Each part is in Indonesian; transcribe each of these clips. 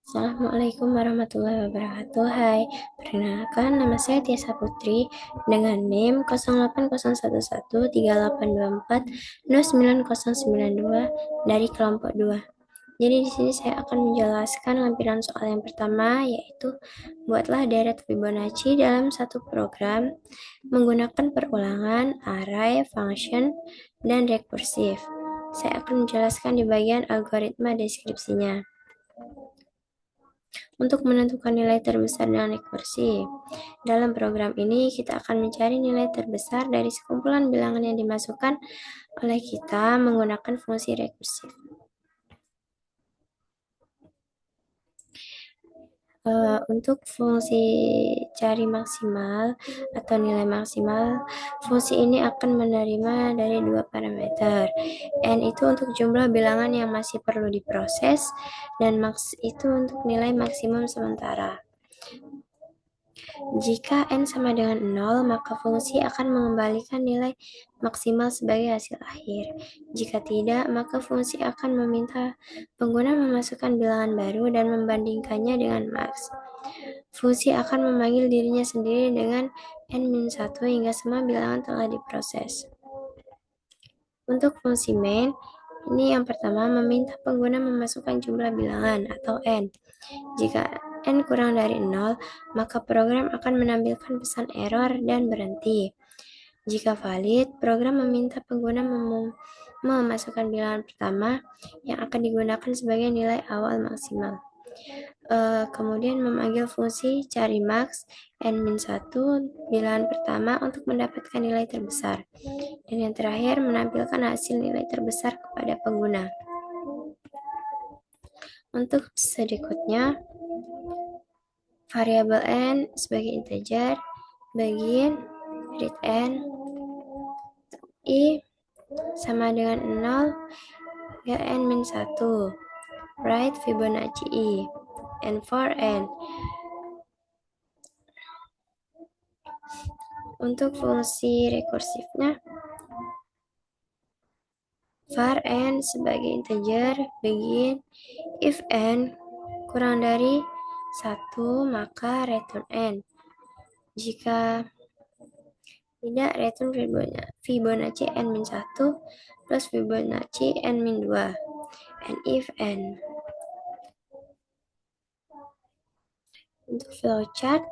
Assalamualaikum warahmatullahi wabarakatuh. Hai, perkenalkan nama saya Tiasa Putri dengan NIM 08011384099092 dari kelompok 2. Jadi di sini saya akan menjelaskan lampiran soal yang pertama, yaitu buatlah deret Fibonacci dalam satu program menggunakan perulangan, array, function, dan rekursif. Saya akan menjelaskan di bagian algoritma deskripsinya. Untuk menentukan nilai terbesar dengan rekursi, dalam program ini kita akan mencari nilai terbesar dari sekumpulan bilangan yang dimasukkan oleh kita menggunakan fungsi rekursif. Untuk fungsi cari maksimal atau nilai maksimal, fungsi ini akan menerima dari dua parameter. N itu untuk jumlah bilangan yang masih perlu diproses, dan max itu untuk nilai maksimum sementara. Jika N sama dengan 0, maka fungsi akan mengembalikan nilai maksimal sebagai hasil akhir. Jika tidak, maka fungsi akan meminta pengguna memasukkan bilangan baru dan membandingkannya dengan max. Fungsi akan memanggil dirinya sendiri dengan N-1 hingga semua bilangan telah diproses. Untuk fungsi main, ini yang pertama meminta pengguna memasukkan jumlah bilangan atau N. Jika N kurang dari 0, maka program akan menampilkan pesan error dan berhenti. Jika valid, program meminta pengguna memasukkan bilangan pertama yang akan digunakan sebagai nilai awal maksimal. Kemudian memanggil fungsi cari max N-1 bilangan pertama untuk mendapatkan nilai terbesar. Dan yang terakhir menampilkan hasil nilai terbesar kepada pengguna. Untuk sedikutnya, variabel N sebagai integer, begin, read N, I sama dengan 0, ya N-1, write Fibonacci I, and for N. Untuk fungsi rekursifnya, var N sebagai integer, begin, if N kurang dari 1, maka return N. Jika tidak, return Fibonacci N-1 plus Fibonacci N-2. And if N. Untuk flowchart,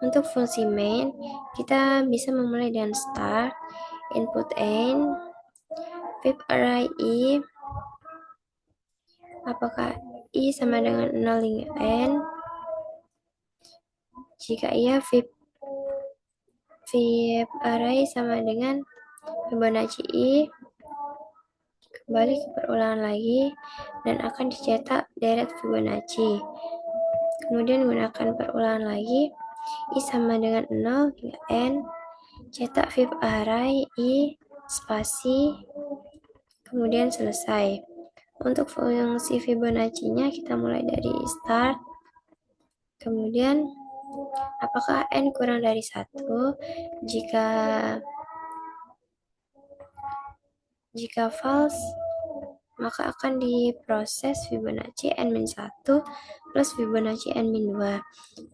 untuk fungsi main, kita bisa memulai dengan start, input N, fib array I, apakah I sama dengan 0 hingga N. Jika iya, fib array sama dengan Fibonacci I, kembali ke perulangan lagi, dan akan dicetak deret Fibonacci. Kemudian gunakan perulangan lagi, I sama dengan 0 hingga N, cetak fib array I, spasi, kemudian selesai. Untuk fungsi Fibonacci-nya kita mulai dari start, kemudian apakah N kurang dari 1? Jika false, maka akan diproses Fibonacci N-1 plus Fibonacci N-2.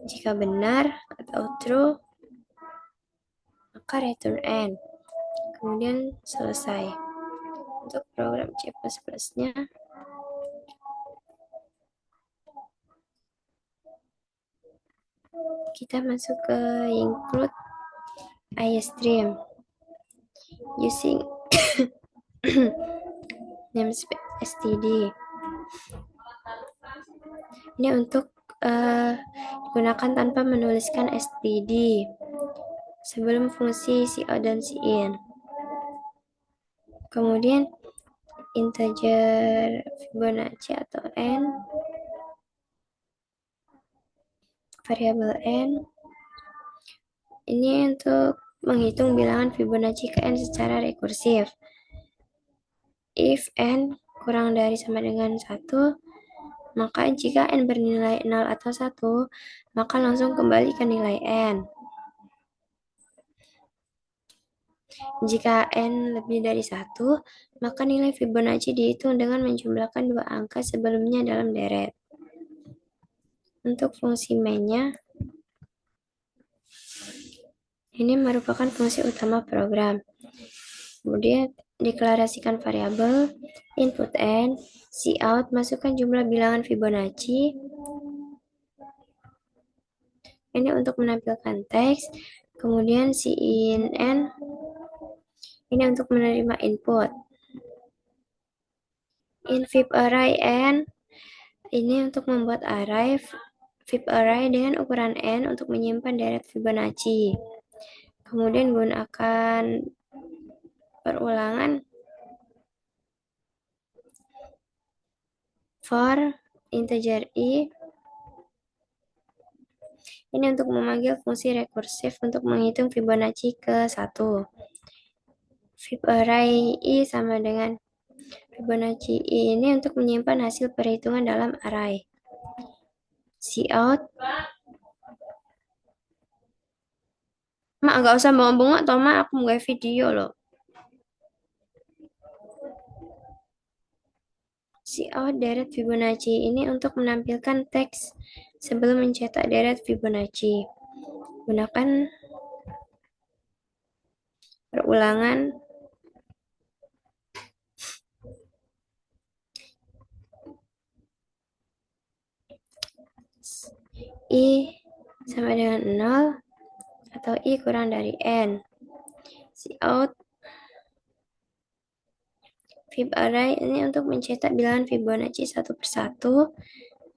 Jika benar atau true, maka return N. Kemudian selesai. Untuk program C++-nya, kita masuk ke include iStream using namespace std. Ini untuk digunakan tanpa menuliskan std sebelum fungsi cout dan cin. Kemudian integer Fibonacci atau N, variabel N, ini untuk menghitung bilangan Fibonacci ke N secara rekursif. If N kurang dari sama dengan 1, maka jika N bernilai 0 atau 1, maka langsung kembali ke nilai N. Jika n lebih dari 1, maka nilai Fibonacci dihitung dengan menjumlahkan dua angka sebelumnya dalam deret. Untuk fungsi main-nya, ini merupakan fungsi utama program. Kemudian deklarasikan variabel input n, cout masukkan jumlah bilangan Fibonacci. Ini untuk menampilkan teks. Kemudian in n ini untuk menerima input. In fib array n ini untuk membuat array fib array dengan ukuran n untuk menyimpan deret Fibonacci. Kemudian gunakan perulangan for integer i. Ini untuk memanggil fungsi rekursif untuk menghitung Fibonacci ke 1. Fib array i sama dengan Fibonacci i ini untuk menyimpan hasil perhitungan dalam array. Cout. Mak, gak usah bengok-bengok toh, Mak. Aku mau video loh. Cout deret Fibonacci ini untuk menampilkan teks sebelum mencetak deret Fibonacci. Gunakan perulangan i sama dengan 0 atau i kurang dari n. Cout fib array ini untuk mencetak bilangan Fibonacci satu persatu.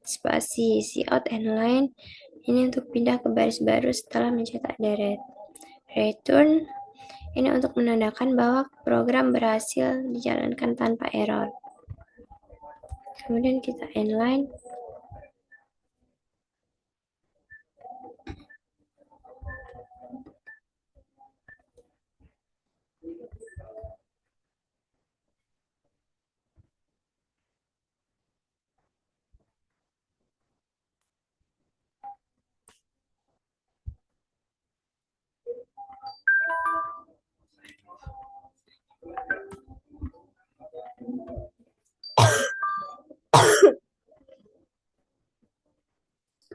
Spasi cout n line ini untuk pindah ke baris baru setelah mencetak deret. Return ini untuk menandakan bahwa program berhasil dijalankan tanpa error. Kemudian kita inline.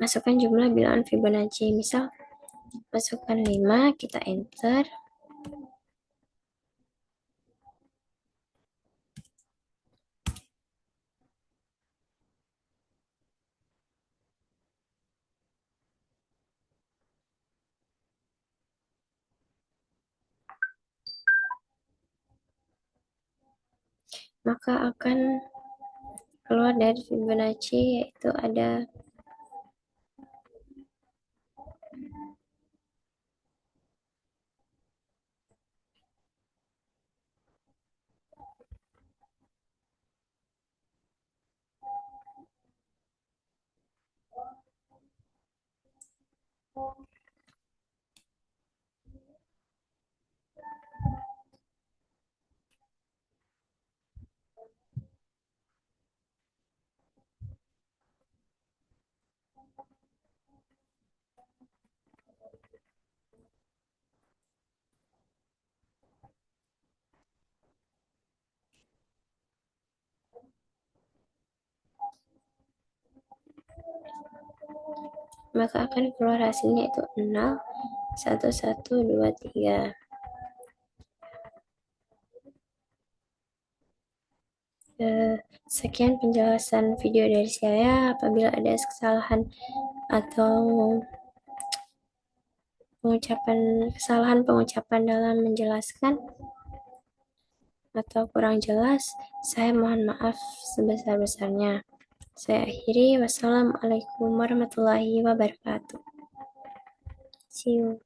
Masukkan jumlah bilangan Fibonacci. Misal, masukkan 5, kita enter. Maka akan keluar dari Fibonacci, yaitu ada maka akan keluar hasilnya itu 0, 1, 1, 2, 3. Sekian penjelasan video dari saya. Apabila ada kesalahan atau kesalahan pengucapan dalam menjelaskan atau kurang jelas, saya mohon maaf sebesar-besarnya. Saya akhiri. Wassalamualaikum warahmatullahi wabarakatuh. See you.